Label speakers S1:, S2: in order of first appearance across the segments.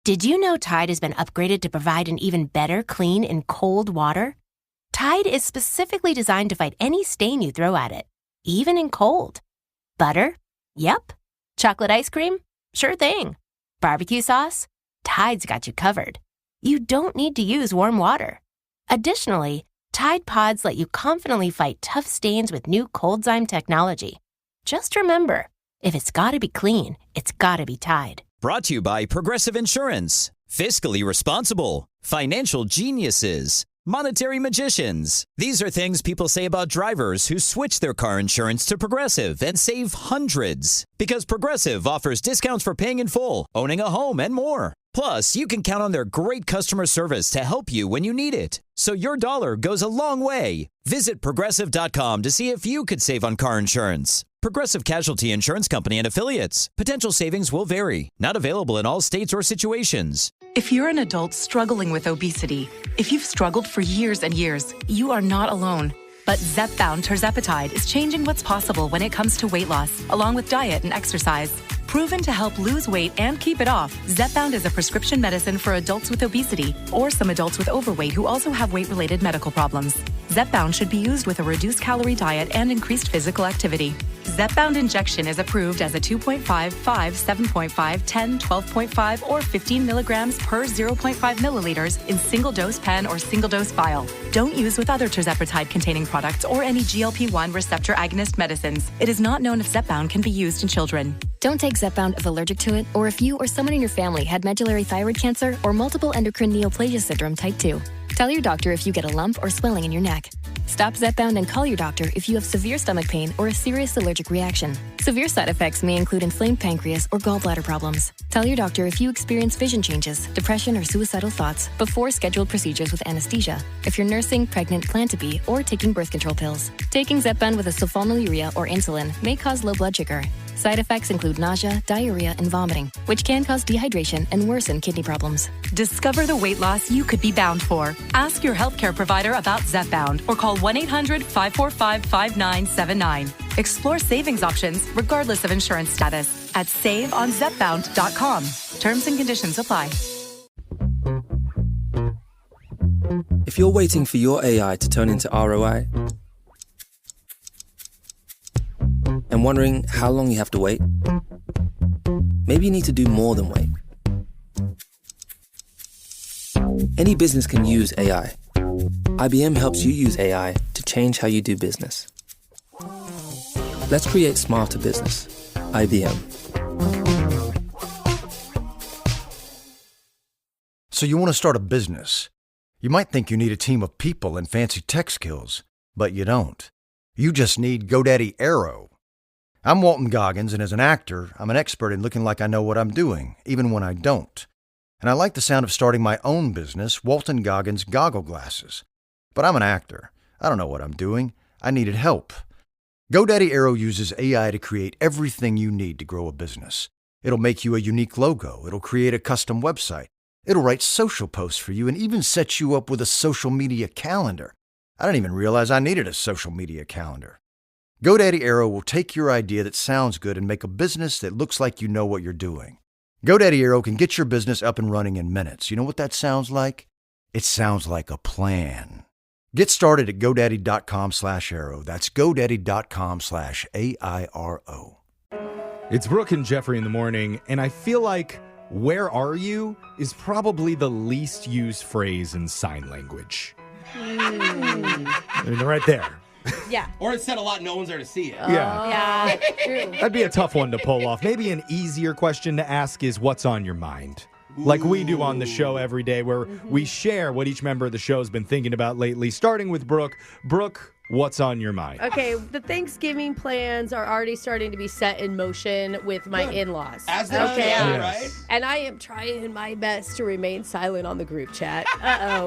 S1: Did you know Tide has been upgraded to provide an even better clean in cold water? Tide is specifically designed to fight any stain you throw at it, even in cold. Butter? Yep. Chocolate ice cream? Sure thing. Barbecue sauce? Tide's got you covered. You don't need to use warm water. Additionally, Tide Pods let you confidently fight tough stains with new ColdZyme technology. Just remember, if it's gotta be clean, it's gotta be Tide.
S2: Brought to you by Progressive Insurance. Fiscally responsible. Financial geniuses. Monetary magicians. These are things people say about drivers who switch their car insurance to Progressive and save hundreds. Because Progressive offers discounts for paying in full, owning a home, and more. Plus, you can count on their great customer service to help you when you need it. So your dollar goes a long way. Visit Progressive.com to see if you could save on car insurance. Progressive Casualty Insurance Company and Affiliates. Potential savings will vary. Not available in all states or situations.
S3: If you're an adult struggling with obesity, if you've struggled for years and years, you are not alone. But Zepbound Tirzepatide is changing what's possible when it comes to weight loss, along with diet and exercise. Proven to help lose weight and keep it off, Zepbound is a prescription medicine for adults with obesity or some adults with overweight who also have weight-related medical problems. Zepbound should be used with a reduced calorie diet and increased physical activity. Zepbound injection is approved as a 2.5, 5, 7.5, 10, 12.5, or 15 milligrams per 0.5 milliliters in single-dose pen or single-dose vial. Don't use with other tirzepatide-containing products or any GLP-1 receptor agonist medicines. It is not known if Zepbound can be used in children.
S4: Don't take Zepbound if allergic to it or if you or someone in your family had medullary thyroid cancer or multiple endocrine neoplasia syndrome type 2. Tell your doctor if you get a lump or swelling in your neck. Stop Zepbound and call your doctor if you have severe stomach pain or a serious allergic reaction. Severe side effects may include inflamed pancreas or gallbladder problems. Tell your doctor if you experience vision changes, depression, or suicidal thoughts before scheduled procedures with anesthesia. If you're nursing, pregnant, plan to be, or taking birth control pills. Taking Zepbound with a sulfonylurea or insulin may cause low blood sugar. Side effects include nausea, diarrhea, and vomiting, which can cause dehydration and worsen kidney problems.
S3: Discover the weight loss you could be bound for. Ask your healthcare provider about Zepbound or call 1-800-545-5979. Explore savings options regardless of insurance status at saveonzepbound.com. Terms and conditions apply.
S5: If you're waiting for your AI to turn into ROI and wondering how long you have to wait, maybe you need to do more than wait. Any business can use AI. IBM helps you use AI to change how you do business. Let's create smarter business. IBM.
S6: So you want to start a business. You might think you need a team of people and fancy tech skills, but you don't. You just need GoDaddy Aero. I'm Walton Goggins, and as an actor, I'm an expert in looking like I know what I'm doing, even when I don't. And I like the sound of starting my own business, Walton Goggins Goggle Glasses. But I'm an actor. I don't know what I'm doing. I needed help. GoDaddy Aero uses AI to create everything you need to grow a business. It'll make you a unique logo. It'll create a custom website. It'll write social posts for you and even set you up with a social media calendar. I didn't even realize I needed a social media calendar. GoDaddy Aero will take your idea that sounds good and make a business that looks like you know what you're doing. GoDaddy Aero can get your business up and running in minutes. You know what that sounds like? It sounds like a plan. Get started at GoDaddy.com/Aero. That's GoDaddy.com/AIRO.
S7: It's Brooke and Jeffrey in the morning, and I feel like "where are you" is probably the least used phrase in sign language. I mean, they're right there.
S8: Yeah.
S9: Or it said a lot, no one's there to see it.
S7: Yeah.
S8: True.
S7: That'd be a tough one to pull off. Maybe an easier question to ask is what's on your mind? Like we do on the show every day, where we share what each member of the show has been thinking about lately, starting with Brooke. Brooke, what's on your mind?
S8: Okay, the Thanksgiving plans are already starting to be set in motion with my in-laws.
S9: As they should, right?
S8: And I am trying my best to remain silent on the group chat.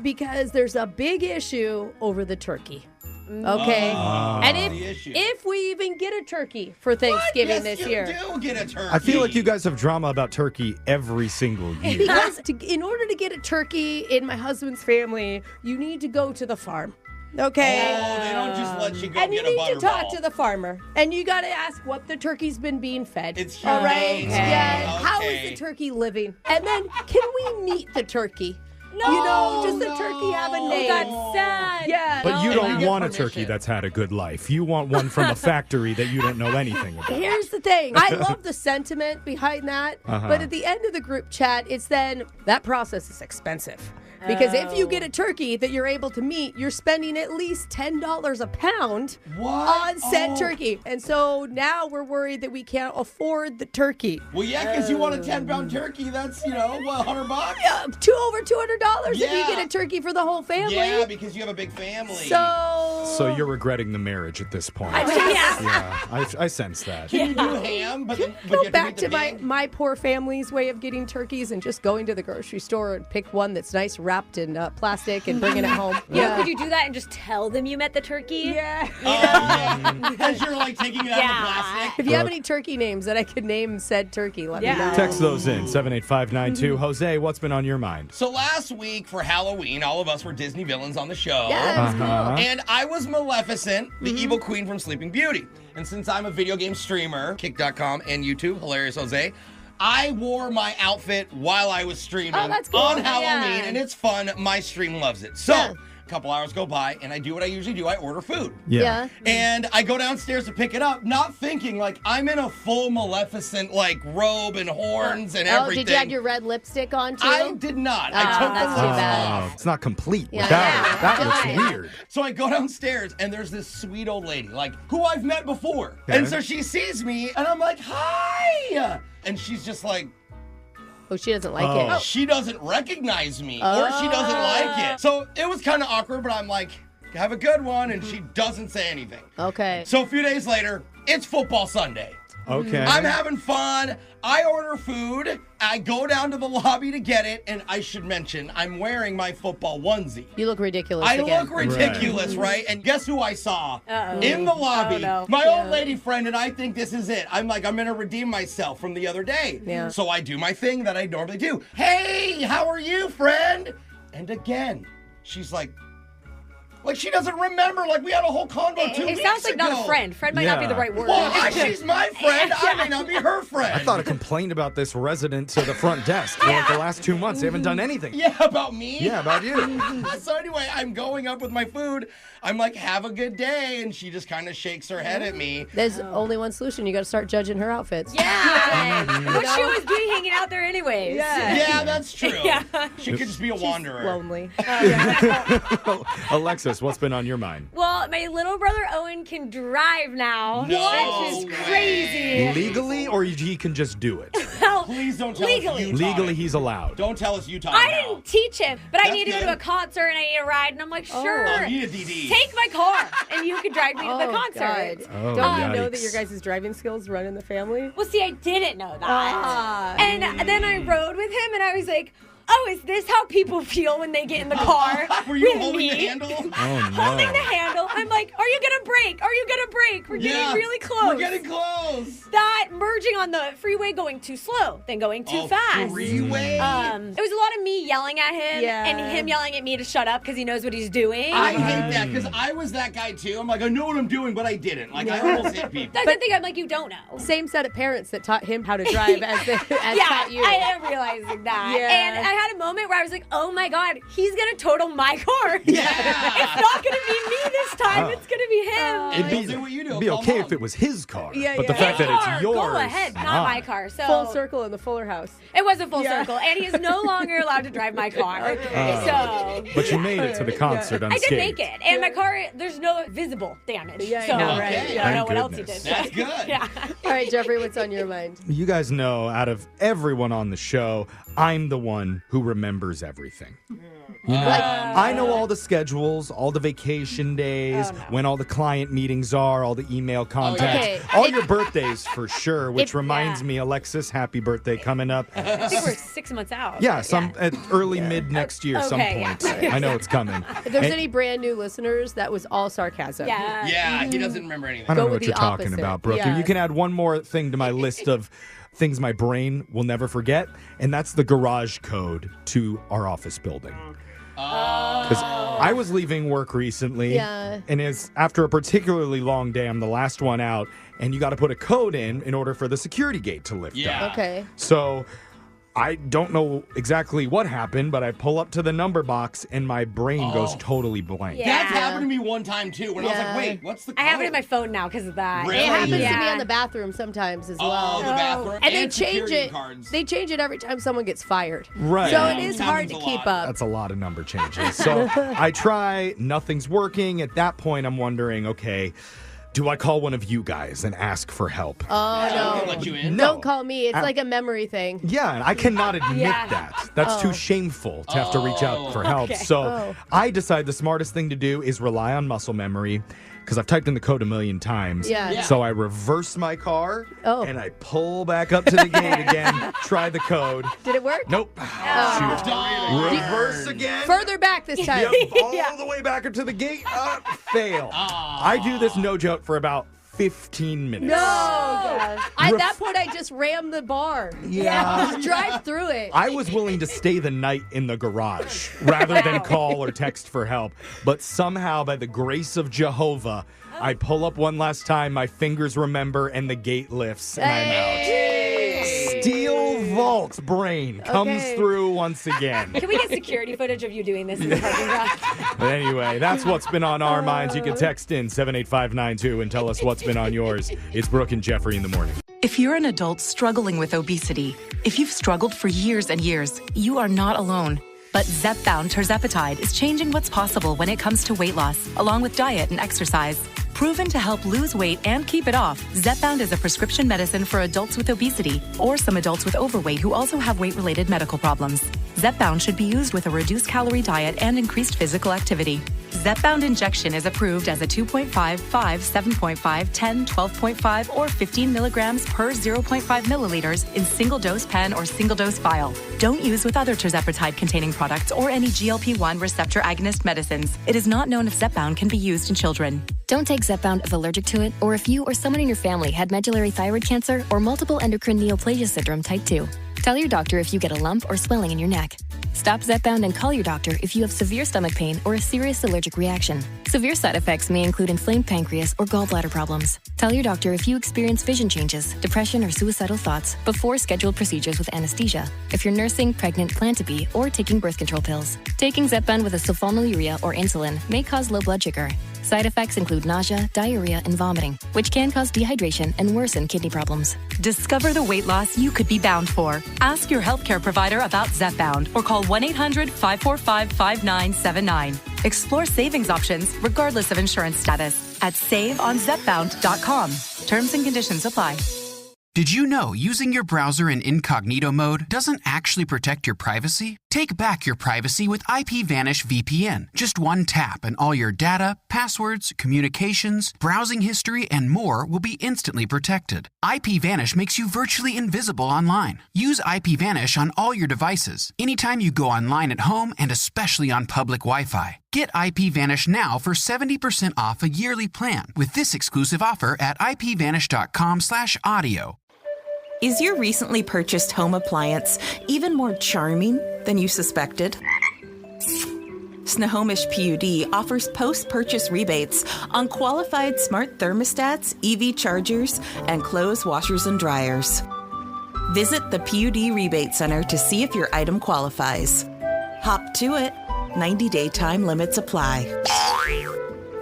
S8: Because there's a big issue over the turkey. Okay. And if we even get a turkey for Thanksgiving this year.
S9: You do get a turkey.
S7: I feel like you guys have drama about turkey every single year.
S8: Because in order to get a turkey in my husband's family, you need to go to the farm. Okay.
S9: Oh, they don't just let you go
S8: And you
S9: get a
S8: need to talk
S9: butterball.
S8: to the farmer. And you got to ask what the turkey's been being fed.
S9: It's
S8: all right?
S9: humane.
S8: Yeah.
S9: Okay.
S8: How is the turkey living? And then can we meet the turkey?
S10: No.
S8: You know, does the turkey have a name?
S10: That's sad.
S8: Yeah.
S7: But you
S9: No.
S7: don't
S9: You
S7: want a
S9: get
S7: turkey
S9: permission.
S7: that's had a good life. You want one from a factory that you don't know anything about.
S8: Here's the thing. I love the sentiment behind that. But at the end of the group chat, it's then that process is expensive. Because if you get a turkey that you're able to meet, you're spending at least $10 a pound on said turkey. And so now we're worried that we can't afford the turkey.
S9: Well, yeah, because you want a 10-pound turkey. That's, what, $100?
S8: Over $200 if you
S9: Yeah.
S8: get a turkey for the whole family.
S9: Yeah, because you have a big family.
S7: So you're regretting the marriage at this point.
S8: yeah.
S7: I sense that.
S9: Can you do ham? But you
S8: Go
S9: have to
S8: back
S9: meet the
S8: to
S9: pig?
S8: my poor family's way of getting turkeys and just going to the grocery store and pick one that's nice wrapped in plastic and bringing it home.
S10: Could you do that and just tell them you met the turkey?
S8: Yeah.
S9: As you're like taking it out of the plastic.
S8: If you have any turkey names that I could name said turkey, let me know.
S7: Text those in 78592. Jose, what's been on your mind?
S9: So last week for Halloween, all of us were Disney villains on the show.
S8: Yeah, that was cool.
S9: And I was Maleficent, the evil queen from Sleeping Beauty. And since I'm a video game streamer, Kick.com and YouTube, Hilarious Jose, I wore my outfit while I was streaming
S8: that's cool.
S9: on Halloween,
S10: Yeah.
S9: and it's fun. My stream loves it. So,
S8: Yeah.
S9: a couple hours go by, and I do what I usually do. I order food.
S8: Yeah.
S9: And I go downstairs to pick it up, not thinking, like, I'm in a full Maleficent, like, robe and horns and
S8: Oh,
S9: everything.
S8: did you have your red lipstick on too?
S9: I did not. I
S8: Oh,
S9: took
S8: that's
S9: the
S8: too
S9: lid
S8: bad.
S9: off.
S7: It's not complete
S8: Yeah.
S7: without
S8: Yeah.
S7: it. That
S8: Yeah.
S7: looks weird.
S9: So I go downstairs, and there's this sweet old lady, like, who I've met before.
S7: Okay.
S9: And so she sees me, and I'm like, hi! And she's just like,
S8: Oh, she doesn't like it.
S9: she doesn't recognize me, or she doesn't like it. So it was kind of awkward, but I'm like, have a good one, and she doesn't say anything.
S8: Okay.
S9: So a few days later, it's football Sunday.
S7: Okay.
S9: I'm having fun. I order food. I go down to the lobby to get it, and I should mention, I'm wearing my football onesie.
S8: You look ridiculous
S9: I
S8: again.
S9: look ridiculous, right? And guess who I saw in the lobby?
S10: Oh, no.
S9: My old lady friend, and I think this is it. I'm like, I'm going to redeem myself from the other day.
S8: Yeah.
S9: So I do my thing that I normally do. Hey, how are you, friend? And again, she's like she doesn't remember. Like, we had a whole convo 2 weeks
S10: It sounds like
S9: ago.
S10: not a friend. Friend might not be the
S7: Yeah.
S10: right word.
S9: Well, she's my friend. I may not be her friend.
S7: I thought I complained about this resident to the front desk for like the last 2 months. They haven't done anything.
S9: Yeah, about me?
S7: Yeah, about you.
S9: So anyway, I'm going up with my food. I'm like, have a good day. And she just kind of shakes her head at me.
S8: There's only one solution. You got to start judging her outfits.
S10: Yeah. What she was doing hanging out there anyways.
S9: Yeah, that's true.
S10: Yeah.
S9: She could just be a wanderer.
S8: Lonely.
S7: Alexis, what's been on your mind?
S10: Well, my little brother Owen can drive now.
S9: No
S10: Which is
S9: way.
S10: crazy.
S7: Legally, or he can just do it?
S10: Well,
S9: Please don't tell
S10: Legally.
S9: us you taught
S7: Legally,
S9: him.
S7: he's allowed.
S9: Don't tell us you taught
S10: I
S9: him how.
S10: didn't teach him, but I
S9: That's
S10: need to go
S9: good.
S10: to a concert and I need a ride. And I'm like, sure.
S9: Oh, you need a DD.
S10: Take my car and you can drive me to the concert.
S7: Oh,
S8: Don't you know that
S7: yikes.
S8: your guys' driving skills run in the family?
S10: Well, see, I didn't know that. And then I rode with him and I was like, oh, is this how people feel when they get in the car?
S9: Were you
S10: with
S9: holding
S10: me?
S9: the handle?
S7: Oh, no.
S10: Holding the handle. I'm like, are you going to brake? Are you going to brake? We're getting really close.
S9: We're getting close.
S10: That merging on the freeway going too slow, then going too fast.
S9: Freeway.
S10: It was a lot of me yelling at him
S8: Yeah.
S10: and him yelling at me to shut up because he knows what he's doing.
S9: I hate that because I was that guy too. I'm like, I know what I'm doing, but I didn't. Like, I almost hit people.
S10: That's the thing. I'm like, you don't know.
S8: Same set of parents that taught him how to drive as
S10: Yeah,
S8: taught you.
S10: I am realizing that.
S8: Yeah.
S10: And I had a moment where I was like, oh my God, he's going to total my car.
S9: Yeah.
S10: It's not going to be me this time. It's going to be him.
S9: It'd do what you do.
S7: It'd be
S9: Call
S7: okay
S9: mom.
S7: if it was his car.
S8: Yeah,
S7: but the
S8: yeah.
S7: fact that
S10: Car,
S7: it's yours.
S10: go ahead, not my car. So
S8: Full circle in the Fuller house.
S10: It was a full
S8: Yeah.
S10: circle, and he is no longer allowed to drive my car. So
S7: But you made it to the concert
S10: I
S7: unscathed.
S10: did make it, and my car, there's no visible damage.
S8: Yeah,
S10: so
S8: I know, right?
S10: I don't
S7: Yeah.
S10: know what else he
S7: Goodness.
S10: did.
S9: That's good.
S10: Yeah.
S8: All right, Jeffrey, what's on your mind?
S7: You guys know, out of everyone on the show, I'm the one who remembers everything. You know, I know all the schedules, all the vacation days, when all the client meetings are, all the email contacts,
S8: Okay.
S7: all your birthdays for sure, which reminds
S10: yeah.
S7: me, Alexis, happy birthday coming up.
S10: I think we're 6 months out.
S7: Yeah, at early, mid next year, some
S10: Okay,
S7: point.
S10: yeah.
S7: I know it's coming.
S8: If there's
S7: And-
S8: any brand new listeners, that was all sarcasm.
S10: Yeah.
S9: Yeah, he doesn't remember anything.
S7: I don't
S8: Go
S7: know
S8: with
S7: what you're
S8: the
S7: talking
S8: opposite.
S7: about, Brooke.
S8: Yeah.
S7: You can add one more thing to my list of things my brain will never forget, and that's the garage code to our office building. Because I was leaving work recently,
S8: Yeah.
S7: and it's after a particularly long day. I'm the last one out, and you got to put a code in order for the security gate to lift up.
S8: Okay.
S7: So I don't know exactly what happened, but I pull up to the number box, and my brain goes totally blank.
S10: Yeah.
S9: That's happened to me one time, too, when I was like, wait, what's the code?
S10: I have it in my phone now because of that.
S9: Really?
S8: It happens to me
S10: Yeah.
S8: in the bathroom sometimes as
S9: Oh,
S8: well.
S9: the bathroom.
S8: And they change
S9: security
S8: it.
S9: cards.
S8: They change it every time someone gets fired.
S7: Right.
S8: So
S9: Yeah.
S8: it is
S9: Happens
S8: hard
S9: a
S8: to keep
S9: lot.
S8: up.
S7: That's a lot of number changes. So I try, nothing's working. At that point, I'm wondering, okay, do I call one of you guys and ask for help?
S8: Oh,
S9: They
S8: no.
S9: let you in?
S8: Don't call me. It's like a memory thing.
S7: Yeah, and I cannot admit
S10: Yeah.
S7: that. That's too shameful to have to reach out for help.
S10: Okay.
S7: So I decide the smartest thing to do is rely on muscle memory because I've typed in the code a million times.
S8: Yeah.
S7: So I reverse my car
S8: Oh.
S7: and I pull back up to the gate again, try the code.
S8: Did it work?
S7: Nope. Shoot. Reverse again.
S8: Further back this time.
S7: Yep, all the way back up to the gate. Fail. I do this, no joke, for about 15 minutes.
S8: No. At that point, I just rammed the bar.
S7: Yeah.
S8: Just drive through it.
S7: I was willing to stay the night in the garage rather than call or text for help. But somehow, by the grace of Jehovah, I pull up one last time, my fingers remember, and the gate lifts, and I'm out. Steel Vault's brain comes
S8: Okay.
S7: through once again.
S10: Can we get security footage of you doing this in the parking lot?
S7: But anyway, that's what's been on our minds. You can text in 78592 and tell us what's been on yours. It's Brooke and Jeffrey in the morning.
S3: If you're an adult struggling with obesity, if you've struggled for years and years, you are not alone. But Zepbound Tirzepatide is changing what's possible when it comes to weight loss, along with diet and exercise. Proven to help lose weight and keep it off, Zepbound is a prescription medicine for adults with obesity or some adults with overweight who also have weight-related medical problems. Zepbound should be used with a reduced calorie diet and increased physical activity. Zepbound injection is approved as a 2.5, 5, 7.5, 10, 12.5, or 15 milligrams per 0.5 milliliters in single-dose pen or single-dose vial. Don't use with other tirzepatide-containing products or any GLP-1 receptor agonist medicines. It is not known if Zepbound can be used in children.
S4: Don't take Zepbound if allergic to it or if you or someone in your family had medullary thyroid cancer or multiple endocrine neoplasia syndrome type 2. Tell your doctor if you get a lump or swelling in your neck. Stop Zepbound and call your doctor if you have severe stomach pain or a serious allergic reaction. Severe side effects may include inflamed pancreas or gallbladder problems. Tell your doctor if you experience vision changes, depression, or suicidal thoughts before scheduled procedures with anesthesia. If you're nursing, pregnant, plan to be, or taking birth control pills. Taking Zepbound with a sulfonylurea or insulin may cause low blood sugar. Side effects include nausea, diarrhea, and vomiting, which can cause dehydration and worsen kidney problems.
S3: Discover the weight loss you could be bound for. Ask your healthcare provider about Zepbound or call 1-800-545-5979. Explore savings options regardless of insurance status at saveonzepbound.com. Terms and conditions apply.
S11: Did you know using your browser in incognito mode doesn't actually protect your privacy? Take back your privacy with IPVanish VPN. Just one tap and all your data, passwords, communications, browsing history, and more will be instantly protected. IPVanish makes you virtually invisible online. Use IPVanish on all your devices, anytime you go online at home and especially on public Wi-Fi. Get IPVanish now for 70% off a yearly plan with this exclusive offer at ipvanish.com/audio.
S12: Is your recently purchased home appliance even more charming than you suspected? Snohomish PUD offers post-purchase rebates on qualified smart thermostats, EV chargers, and clothes washers and dryers. Visit the PUD Rebate Center to see if your item qualifies. Hop to it. 90-day time limits apply.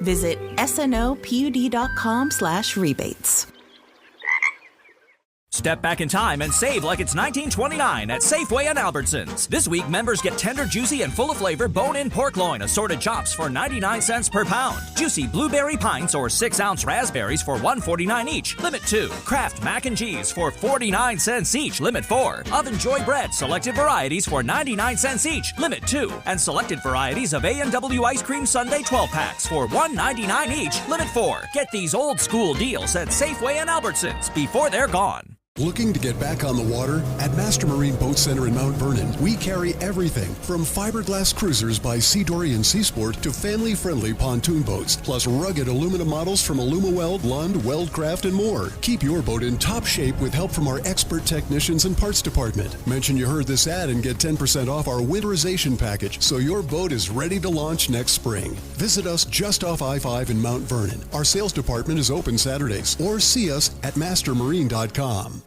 S12: Visit snopud.com/rebates.
S13: Step back in time and save like it's 1929 at Safeway and Albertsons. This week, members get tender, juicy, and full of flavor bone-in pork loin assorted chops for 99 cents per pound. Juicy blueberry pints or 6-ounce raspberries for $1.49 each. Limit 2. Kraft mac and cheese for 49 cents each. Limit 4. Oven Joy bread selected varieties for 99 cents each. Limit 2. And selected varieties of A&W ice cream sundae 12 packs for $1.99 each. Limit 4. Get these old school deals at Safeway and Albertsons before they're gone.
S14: Looking to get back on the water? At Master Marine Boat Center in Mount Vernon, we carry everything from fiberglass cruisers by Seadory and Seasport to family-friendly pontoon boats, plus rugged aluminum models from AlumaWeld, Lund, Weldcraft, and more. Keep your boat in top shape with help from our expert technicians and parts department. Mention you heard this ad and get 10% off our winterization package so your boat is ready to launch next spring. Visit us just off I-5 in Mount Vernon. Our sales department is open Saturdays, or see us at mastermarine.com.